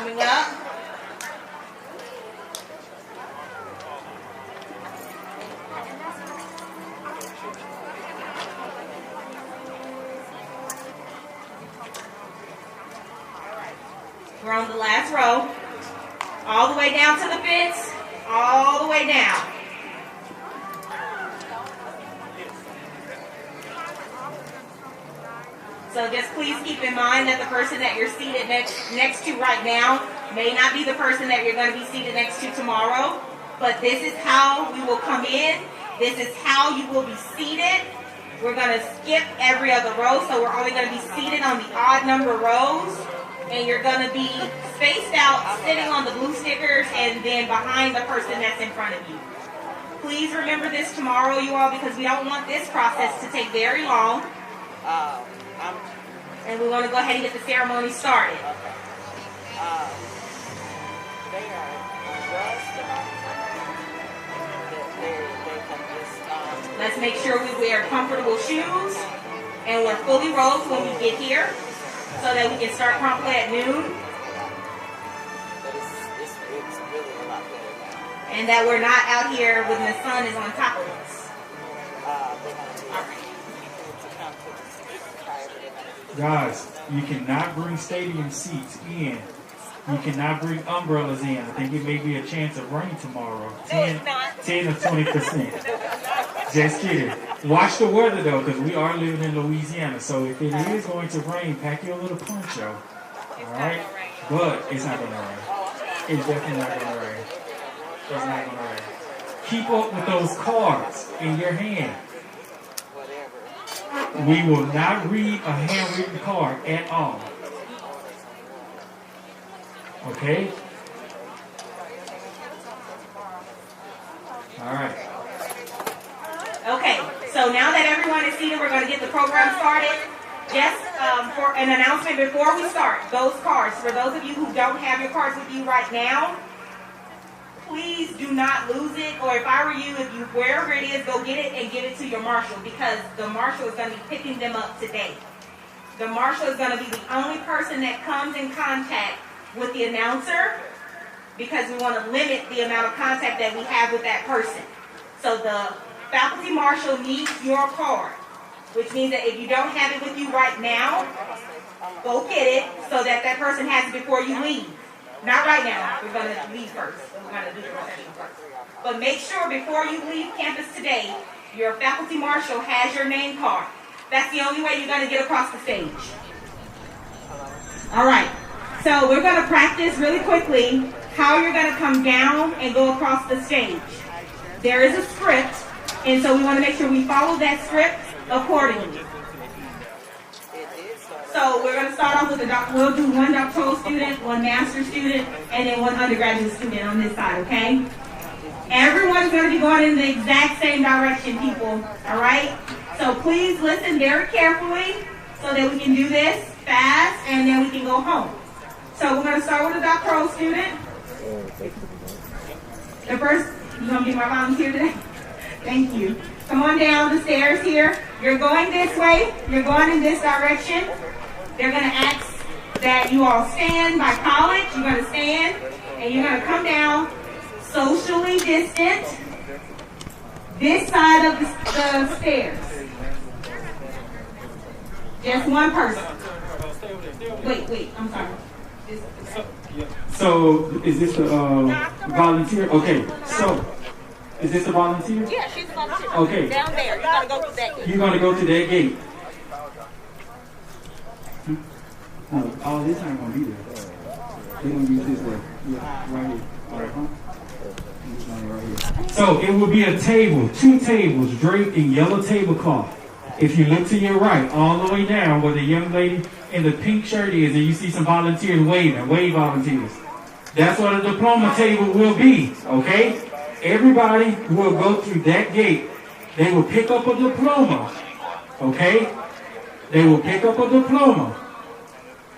Coming up. We're on the last row. All the way down to the fence. All the way down. So just please keep in mind that the person that you're seated next to right now may not be the person that you're going to be seated next to tomorrow. But this is how we will come in. This is how you will be seated. We're going to skip every other row. So we're only going to be seated on the odd number rows. And you're going to be spaced out, sitting on the blue stickers, and then behind the person that's in front of you. Please remember this tomorrow, you all, because we don't want this process to take very long. And we want to go ahead and get the ceremony started. Let's make sure we wear comfortable shoes and we're fully robed when we get here so that we can start promptly at noon. And that we're not out here when the sun is on top of us. All right. Guys, you cannot bring stadium seats in. You cannot bring umbrellas in. I think it may be a chance of rain tomorrow. 10 or 20%. Just kidding. Watch the weather though, because we are living in Louisiana. So if it is going to rain, pack your little poncho. All right? But it's not going to rain. It's definitely not going to rain. It's not going to rain. Keep up with those cards in your hand. We will not read a handwritten card at all. Okay? All right. Okay, so now that everyone is seated, we're going to get the program started. Just for an announcement before we start, those cards, for those of you who don't have your cards with you right now, please do not lose it, or if I were you, wherever it is, go get it and give it to your marshal, because the marshal is going to be picking them up today. The marshal is going to be the only person that comes in contact with the announcer, because we want to limit the amount of contact that we have with that person. So the faculty marshal needs your card, which means that if you don't have it with you right now, go get it so that that person has it before you leave. Not right now. We're going to leave first. We're going to do the reception first. But make sure before you leave campus today, your faculty marshal has your name card. That's the only way you're going to get across the stage. All right. So we're going to practice really quickly how you're going to come down and go across the stage. There is a script, and so we want to make sure we follow that script accordingly. So we're going to start off with we'll do one doctoral student, one master's student, and then one undergraduate student on this side, okay? Everyone's going to be going in the exact same direction, people, all right? So please listen very carefully so that we can do this fast, and then we can go home. So we're going to start with a doctoral student. The first, you going to be my volunteer today? Thank you. Come on down the stairs here. You're going this way. You're going in this direction. They're going to ask that you all stand by college. You're going to stand, and you're going to come down socially distant this side of the stairs. Just one person. Wait, I'm sorry. So, is this a volunteer? Okay, so, is this a volunteer? Yeah, she's a volunteer. Okay. Down there. You're going to go through that gate. You're going to go to that gate. No, oh, this not going to be there. They're going to use this way. Yeah, right here. All right, huh? This one right here. So, it will be a table, 2 tables draped in yellow tablecloth. If you look to your right, all the way down where the young lady in the pink shirt is, and you see some volunteers waving, wave volunteers. That's what a diploma table will be, okay? Everybody will go through that gate. They will pick up a diploma, okay? They will pick up a diploma.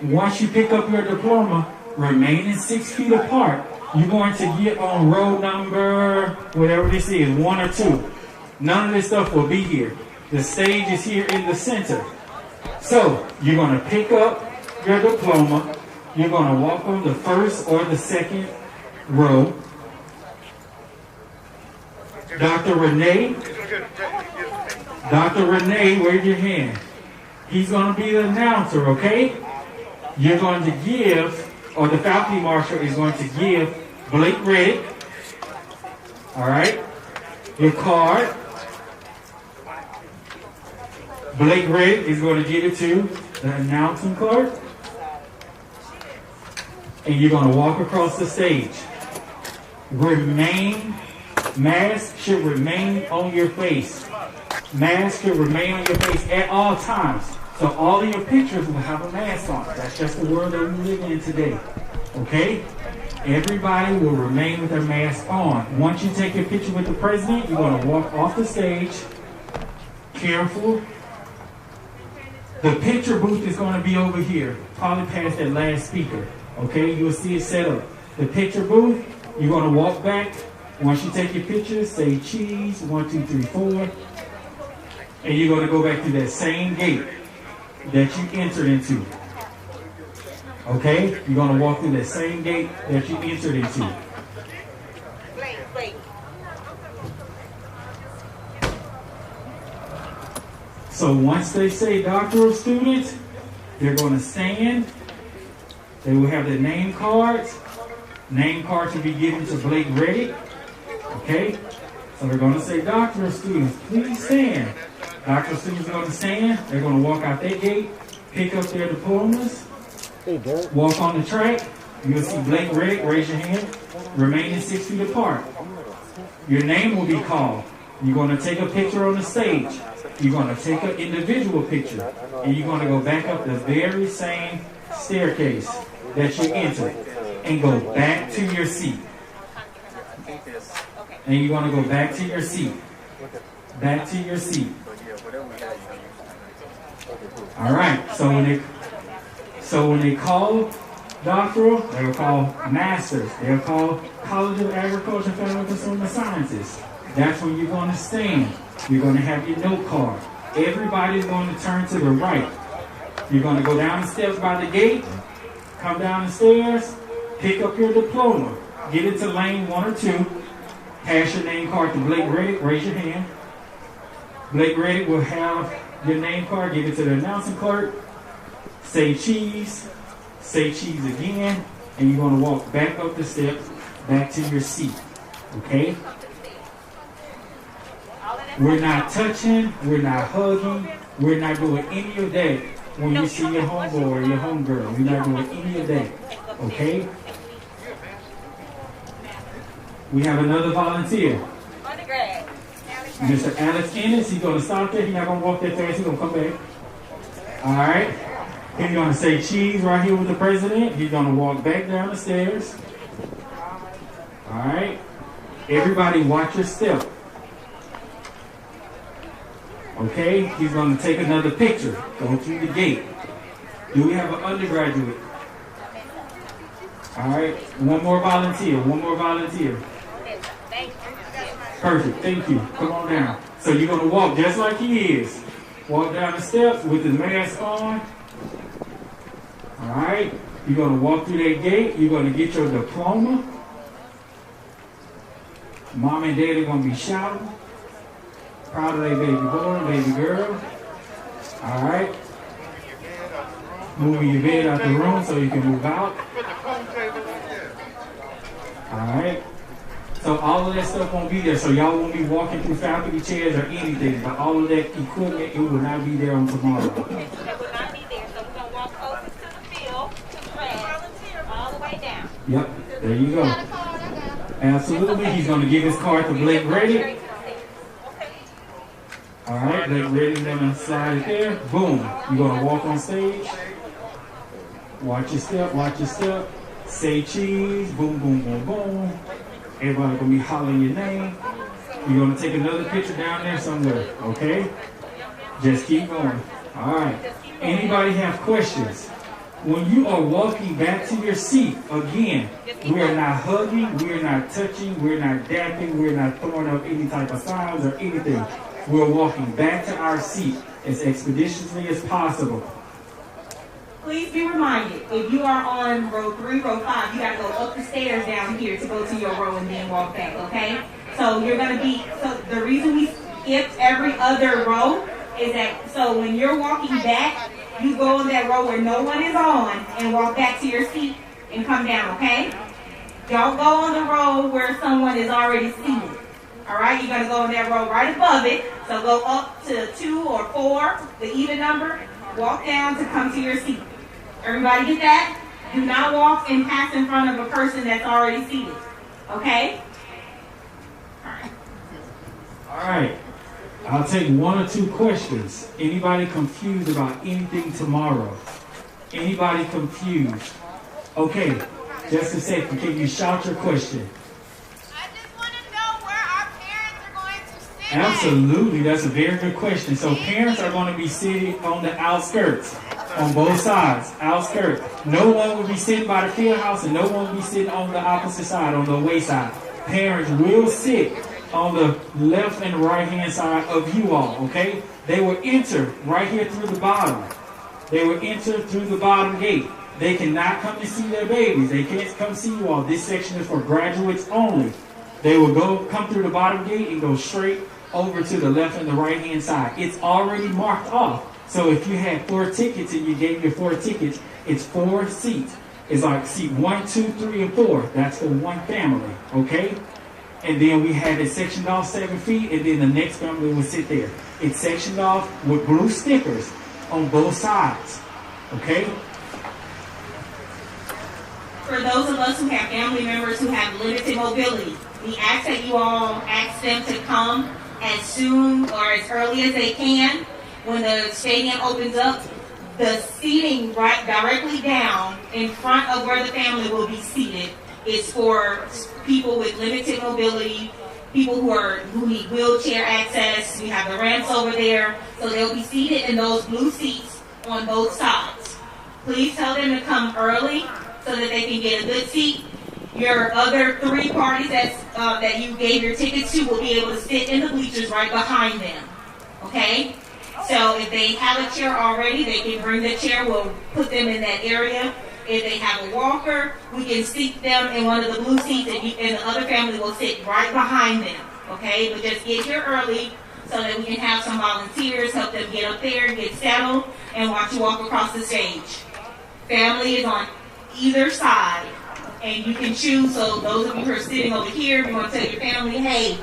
Once you pick up your diploma, remaining 6 feet apart, you're going to get on row number, whatever this is, 1 or 2. None of this stuff will be here. The stage is here in the center. So, you're going to pick up your diploma. You're going to walk on the first or the second row. Dr. Renee, wave your hand. He's going to be the announcer, okay? You're going to give, or the faculty marshal is going to give Blake Reddick, all right, your card. Blake Reddick is going to give it to the announcing clerk. And you're going to walk across the stage. Mask should remain on your face. Mask should remain on your face at all times. So all of your pictures will have a mask on. That's just the world that we live in today. Okay? Everybody will remain with their mask on. Once you take your picture with the president, you're going to walk off the stage. Careful. The picture booth is going to be over here, probably past that last speaker. Okay? You'll see it set up. The picture booth, you're going to walk back. Once you take your picture, say cheese, 1, 2, 3, 4. And you're going to go back to that same gate that you entered into. Okay? You're going to walk through that same gate that you entered into. So once they say doctoral students, they're going to stand. They will have their name cards. Name cards will be given to Blake Reddick. Okay? So they're going to say doctoral students, please stand. Doctoral students are going to stand. They're going to walk out that gate, pick up their diplomas, walk on the track. You'll see Blake Reddick, raise your hand, remaining 6 feet apart. Your name will be called. You're going to take a picture on the stage. You're going to take an individual picture. And you're going to go back up the very same staircase that you entered and go back to your seat. And you're going to go back to your seat. Back to your seat. All right. So when they call doctoral, they will call masters. They'll call College of Agriculture and Family Consumer Sciences. That's when you're going to stand. You're going to have your note card. Everybody's going to turn to the right. You're going to go down the steps by the gate, come down the stairs, pick up your diploma, get into lane 1 or 2, pass your name card to Blake Reddick, raise your hand. Blake Reddick will have your name card, give it to the announcing clerk, say cheese again, and you're going to walk back up the steps, back to your seat. Okay? We're not touching, we're not hugging, we're not doing any of that when you see your homeboy or your homegirl. We're not doing any of that. Okay? We have another volunteer. Mr. Alex Ennis, he's going to stop there. He's not going to walk that fast. He's going to come back. All right? He's going to say cheese right here with the president. He's going to walk back down the stairs. All right? Everybody watch your step. Okay? He's going to take another picture. Go through the gate. Do we have an undergraduate? All right? One more volunteer. Perfect. Thank you. Come on down. So you're going to walk just like he is. Walk down the steps with his mask on. All right? You're going to walk through that gate. You're going to get your diploma. Mom and dad are going to be shouting. Proud of their baby boy, baby girl. All right? Moving your bed out the room so you can move out. All right? So all of that stuff won't be there. So y'all won't be walking through faculty chairs or anything. But all of that equipment, it will not be there on tomorrow. It will not be there. So we're going to walk closest to the field, to the grass, all the way down. Yep. There you go. Absolutely. He's going to give his card to Blake Reddick. All right. Blake Reddick's going to slide it there. Boom. You're going to walk on stage. Watch your step. Say cheese. Boom, boom, boom, boom. Everybody gonna be hollering your name. You're gonna take another picture down there somewhere, okay? Just keep going. All right. Anybody have questions? When you are walking back to your seat, again, we are not hugging, we are not touching, we're not dapping, we're not throwing up any type of signs or anything. We're walking back to our seat as expeditiously as possible. Please be reminded, if you are on row 3, row 5, you got to go up the stairs down here to go to your row and then walk back, okay? So you're going to be, so the reason we skipped every other row is that, so when you're walking back, you go in that row where no one is on and walk back to your seat and come down, okay? Don't go on the row where someone is already seated. All right, you're going to go in that row right above it. So go up to 2 or 4, the even number, walk down to come to your seat. Everybody get that? Do not walk and pass in front of a person that's already seated. Okay? All right. All right. I'll take 1 or 2 questions. Anybody confused about anything tomorrow? Anybody confused? Okay, just a second. Can you shout your question? I just want to know where our parents are going to sit. Absolutely. That's a very good question. So parents are going to be sitting on the outskirts. On both sides, outskirts. No one will be sitting by the field house and no one will be sitting on the opposite side, on the away side. Parents will sit on the left and right hand side of you all, okay? They will enter right here through the bottom. They will enter through the bottom gate. They cannot come to see their babies. They can't come see you all. This section is for graduates only. They will come through the bottom gate and go straight over to the left and the right hand side. It's already marked off. So if you had 4 tickets and you gave your 4 tickets, it's 4 seats. It's like seat 1, 2, 3, and 4. That's for one family, okay? And then we had it sectioned off 7 feet, and then the next family would sit there. It's sectioned off with blue stickers on both sides, okay? For those of us who have family members who have limited mobility, we ask that you all ask them to come as soon or as early as they can. When the stadium opens up, the seating right directly down in front of where the family will be seated is for people with limited mobility, people who need wheelchair access. We have the ramps over there, so they'll be seated in those blue seats on both sides. Please tell them to come early so that they can get a good seat. Your other 3 parties that you gave your tickets to will be able to sit in the bleachers right behind them, okay? So if they have a chair already, they can bring the chair. We'll put them in that area. If they have a walker, we can seat them in one of the blue seats, and the other family will sit right behind them. Okay? But just get here early so that we can have some volunteers help them get up there, get settled, and watch you walk across the stage. Family is on either side, and you can choose. So those of you who are sitting over here, you want to tell your family, hey,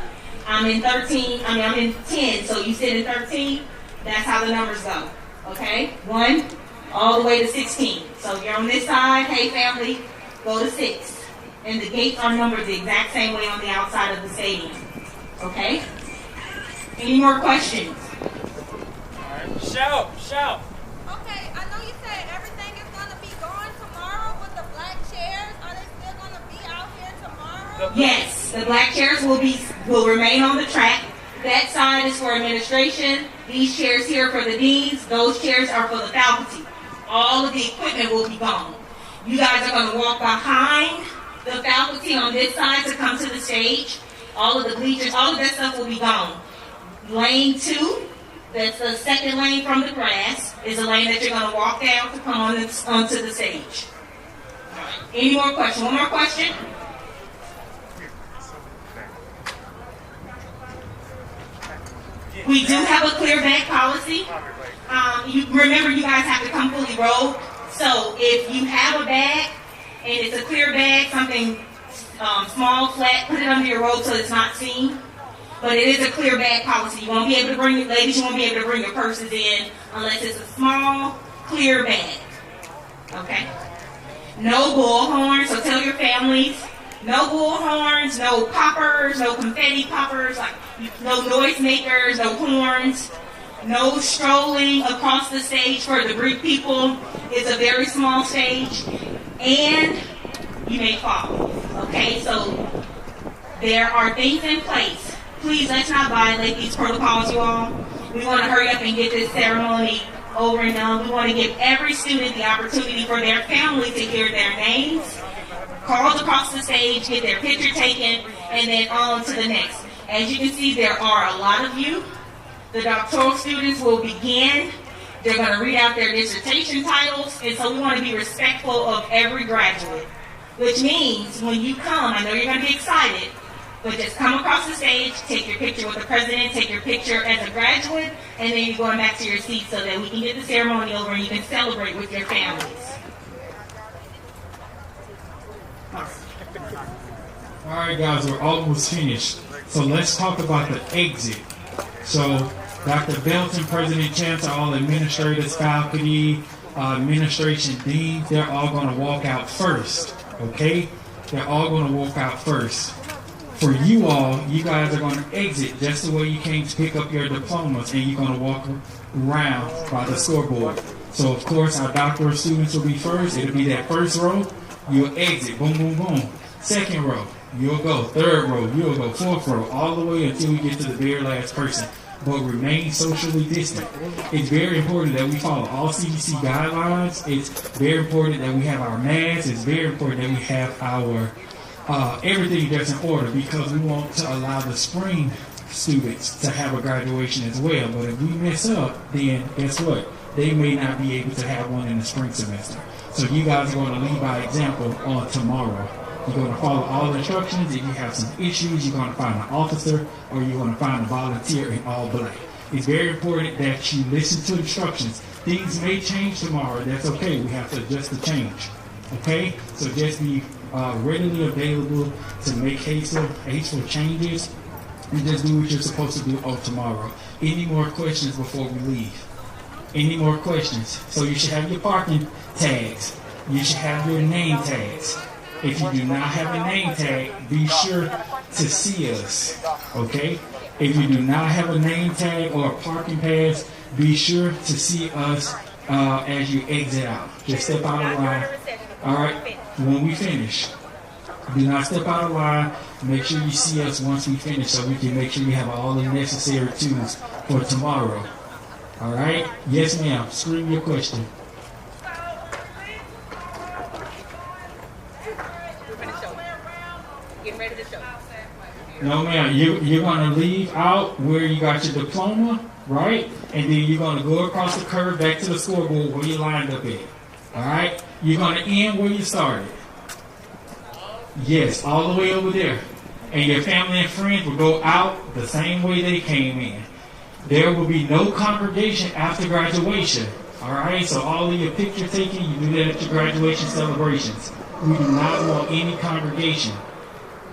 I'm in 10, so you sit in 13. That's how the numbers go, okay? 1 all the way to 16. So if you're on this side, hey family, go to 6. And the gates are numbered the exact same way on the outside of the stadium, okay? Any more questions? All right. Shout. Okay, I know you said everything is going to be gone tomorrow, but the black chairs, are they still going to be out here tomorrow? Yes, the black chairs will remain on the track. That side is for administration. These chairs here are for the deans. Those chairs are for the faculty. All of the equipment will be gone. You guys are going to walk behind the faculty on this side to come to the stage. All of the bleachers, all of that stuff will be gone. Lane 2, that's the second lane from the grass, is a lane that you're going to walk down to come onto the stage. All right. Any more questions? One more question? We do have a clear bag policy. Remember, you guys have to come fully robed. So if you have a bag and it's a clear bag, something small, flat, put it under your robe so it's not seen. But it is a clear bag policy. You won't be able to bring, ladies, you won't be able to bring your purses in unless it's a small, clear bag. Okay? No bullhorns, so tell your families, no bullhorns, no poppers, no confetti poppers, like no noisemakers, no horns, no strolling across the stage for the Greek people. It's a very small stage, and you may fall. Okay, so there are things in place. Please, let's not violate these protocols, you all. We want to hurry up and get this ceremony over and done. We want to give every student the opportunity for their family to hear their names, called across the stage, get their picture taken, and then on to the next. As you can see, there are a lot of you. The doctoral students will begin They're going to read out their dissertation titles, and so we want to be respectful of every graduate. Which means when you come, I know you're going to be excited, but just come across the stage, take your picture with the president, take your picture as a graduate, and then you're going back to your seat so that we can get the ceremony over and you can celebrate with your families. All right, guys, we're almost finished. So let's talk about the exit. So Dr. Belton, President Chancellor, all administrators, faculty, administration, deans, they're all going to walk out first, okay? They're all going to walk out first. For you all, you guys are going to exit just the way you came to pick up your diplomas, and you're going to walk around by the scoreboard. So, of course, our doctoral students will be first. It'll be that first row. You'll exit. Boom, boom, boom. Second row. You'll go. Third row. You'll go. Fourth row. All the way until we get to the very last person. But remain socially distant. It's very important that we follow all CDC guidelines. It's very important that we have our masks. It's very important that we have our everything that's in order, because we want to allow the spring students to have a graduation as well. But if we mess up, then guess what? They may not be able to have one in the spring semester. So you guys are going to lead by example on tomorrow. You're going to follow all the instructions. If you have some issues, you're going to find an officer or you're going to find a volunteer in all black. It's very important that you listen to instructions. Things may change tomorrow. That's okay. We have to adjust the change. Okay? So just be readily available to make hasteful changes, and just do what you're supposed to do on tomorrow. Any more questions before we leave? Any more questions? So you should have your parking tags. You should have your name tags. If you do not have a name tag, be sure to see us, okay? If you do not have a name tag or a parking pass, be sure to see us as you exit out. Just step out of line. All right, when we finish, do not step out of line. Make sure you see us once we finish so we can make sure we have all the necessary tools for tomorrow. All right? Yes, ma'am. Scream your question. No, ma'am. You're going to leave out where you got your diploma, right? And then you're going to go across the curb back to the scoreboard where you lined up at. All right? You're going to end where you started. Yes, all the way over there. And your family and friends will go out the same way they came in. There will be no congregation after graduation. All right? So all of your picture taking, you do that at your graduation celebrations. We do not want any congregation.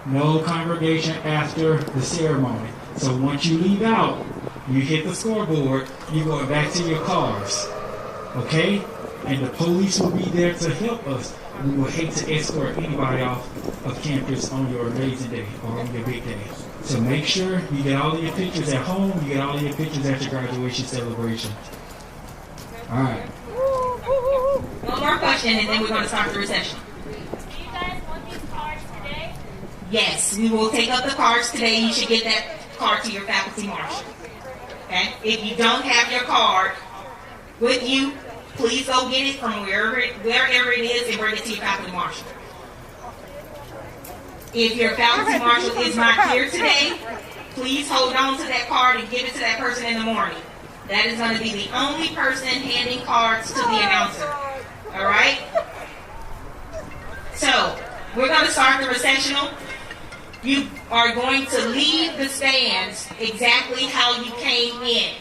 No congregation after the ceremony. So once you leave out, you hit the scoreboard, you're going back to your cars. Okay? And the police will be there to help us. We will hate to escort anybody off of campus on your amazing day or on your big day. So make sure you get all of your pictures at home, you get all of your pictures at your graduation celebration. All right. One more question and then we're going to start the recession. Do you guys want these cards today? Yes, we will take up the cards today. You should get that card to your faculty marshal. Okay? If you don't have your card with you, please go get it from wherever it is and bring it to your faculty marshal. If your faculty marshal is not here today, please hold on to that card and give it to that person in the morning. That is going to be the only person handing cards to the announcer. All right? So, we're going to start the recessional. You are going to leave the stands exactly how you came in.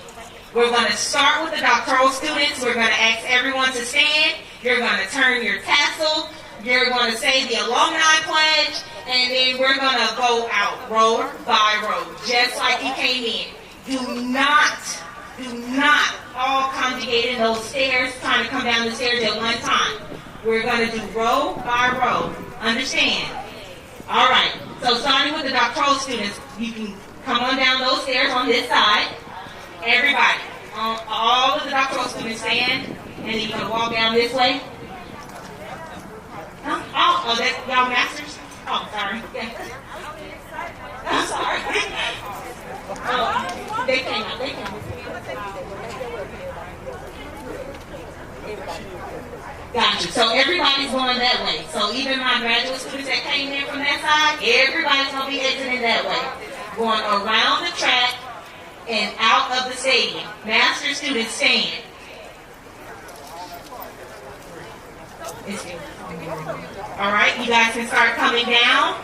We're going to start with the doctoral students. We're going to ask everyone to stand. You're going to turn your tassel. You're going to say the alumni pledge. And then we're going to go out row by row, just like you came in. Do not all congregate in those stairs, trying to come down the stairs at one time. We're going to do row by row. Understand? All right. So starting with the doctoral students, you can come on down those stairs on this side. Everybody, all of the doctoral students stand, and then you're going to walk down this way. Huh? Oh, that's y'all masters? Oh, sorry. I'm sorry. They came out. Gotcha. So everybody's going that way. So even my graduate students that came in from that side, everybody's going to be exiting that way. Going around the track and out of the stadium. Master students stand. It's you. All right, you guys can start coming down.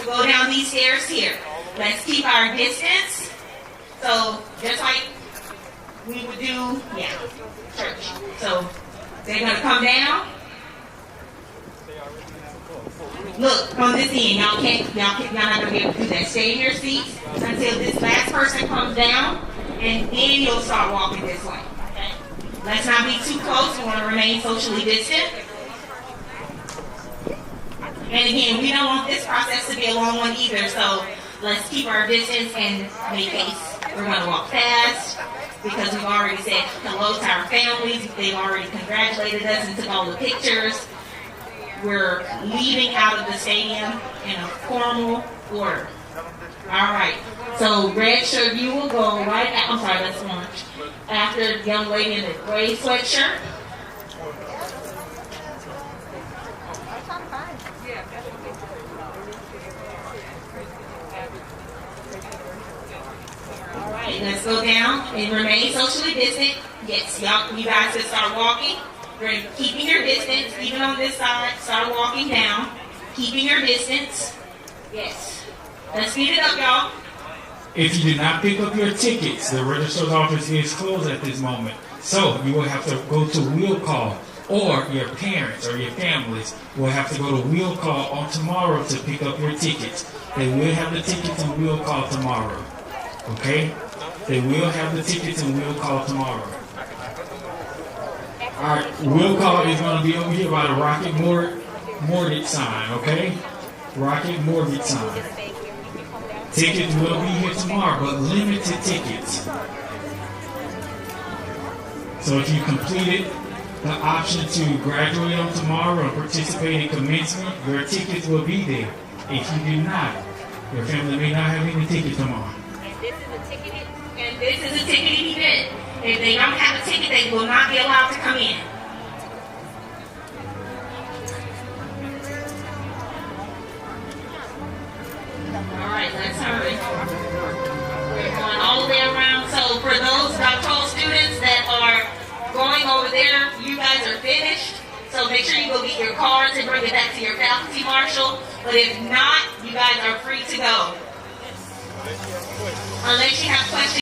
Go down these stairs here. Let's keep our distance. So just like we would do, church. So they're gonna come down. Look, from this end, y'all not gonna be able to do that. Stay in your seats until this last person comes down, and then you'll start walking this way. Okay? Let's not be too close. We want to remain socially distant. And again, we don't want this process to be a long one either, so let's keep our distance and make haste. We're going to walk fast because we've already said hello to our families. They've already congratulated us and took all the pictures. We're leaving out of the stadium in a formal order. All right. So red shirt, you will go right out. I'm sorry, that's lunch. After the young lady in the gray sweatshirt. All right, let's go down and remain socially distant. Yes, you guys can start walking. You're keeping your distance, even on this side. Start walking down, keeping your distance. Yes. Let's speed it up, y'all. If you did not pick up your tickets, the registrar's office is closed at this moment. So you will have to go to wheel call, or your parents or your families will have to go to wheel call on tomorrow to pick up your tickets. They will have the tickets and wheel call tomorrow. Okay? They will have the tickets and wheel call tomorrow. Alright, wheel call is going to be over here by the Rocket Mortgage sign, okay? Rocket Mortgage sign. Tickets will be here tomorrow, but limited tickets. So if you completed the option to graduate on tomorrow or participate in commencement, your tickets will be there. If you do not, your family may not have any tickets tomorrow. And this is a ticketed event. If they don't have a ticket, they will not be allowed to come in. All right, let's hurry. We're going all the way around. So for those doctoral students that are going over there, you guys are finished. So make sure you go get your cards and bring it back to your faculty marshal. But if not, you guys are free to go. Unless you have questions.